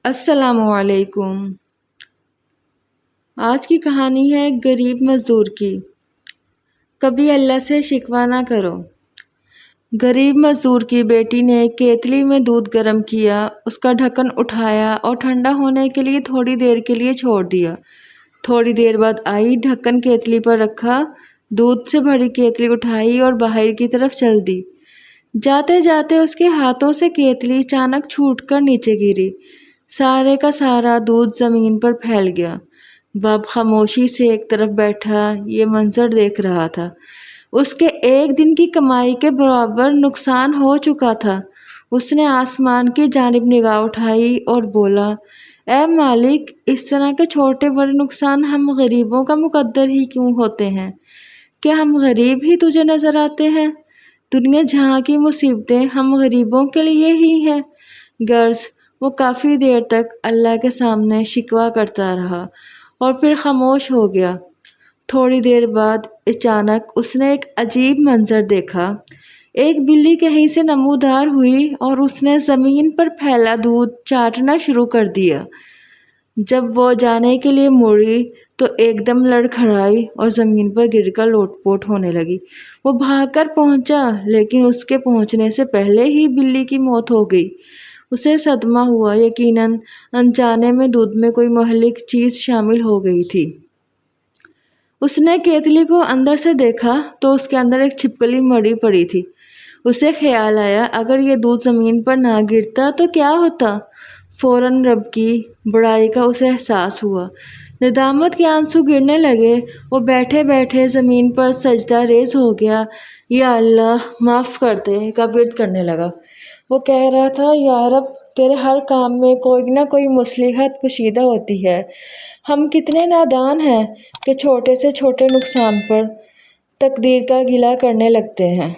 السلام علیکم۔ آج کی کہانی ہے ایک غریب مزدور کی۔ کبھی اللہ سے شکوہ نہ کرو۔ غریب مزدور کی بیٹی نے کیتلی میں دودھ گرم کیا، اس کا ڈھکن اٹھایا اور ٹھنڈا ہونے کے لیے تھوڑی دیر کے لیے چھوڑ دیا۔ تھوڑی دیر بعد آئی، ڈھکن کیتلی پر رکھا، دودھ سے بھری کیتلی اٹھائی اور باہر کی طرف چل دی۔ جاتے جاتے اس کے ہاتھوں سے کیتلی اچانک چھوٹ کر نیچے گری۔ سارے کا سارا دودھ زمین پر پھیل گیا۔ باپ خاموشی سے ایک طرف بیٹھا یہ منظر دیکھ رہا تھا۔ اس کے ایک دن کی کمائی کے برابر نقصان ہو چکا تھا۔ اس نے آسمان کی جانب نگاہ اٹھائی اور بولا، اے مالک، اس طرح کے چھوٹے بڑے نقصان ہم غریبوں کا مقدر ہی کیوں ہوتے ہیں؟ کیا ہم غریب ہی تجھے نظر آتے ہیں؟ دنیا جہاں کی مصیبتیں ہم غریبوں کے لیے ہی ہیں۔ غرض وہ کافی دیر تک اللہ کے سامنے شکوہ کرتا رہا اور پھر خاموش ہو گیا۔ تھوڑی دیر بعد اچانک اس نے ایک عجیب منظر دیکھا۔ ایک بلی کہیں سے نمودار ہوئی اور اس نے زمین پر پھیلا دودھ چاٹنا شروع کر دیا۔ جب وہ جانے کے لیے مڑی تو ایک دم لڑکھڑائی اور زمین پر گر کر لوٹ پوٹ ہونے لگی۔ وہ بھاگ کر پہنچا، لیکن اس کے پہنچنے سے پہلے ہی بلی کی موت ہو گئی۔ اسے صدمہ ہوا، یقیناً انجانے میں دودھ میں کوئی مہلک چیز شامل ہو گئی تھی۔ اس نے کیتلی کو اندر سے دیکھا تو اس کے اندر ایک چھپکلی مری پڑی تھی۔ اسے خیال آیا، اگر یہ دودھ زمین پر نہ گرتا تو کیا ہوتا؟ فوراً رب کی بڑائی کا اسے احساس ہوا۔ ندامت کے آنسو گرنے لگے۔ وہ بیٹھے بیٹھے زمین پر سجدہ ریز ہو گیا۔ یا اللہ معاف کر دے کا ورد کرنے لگا۔ وہ کہہ رہا تھا، یا رب، تیرے ہر کام میں کوئی نہ کوئی مصلحت پوشیدہ ہوتی ہے۔ ہم کتنے نادان ہیں کہ چھوٹے سے چھوٹے نقصان پر تقدیر کا گلہ کرنے لگتے ہیں۔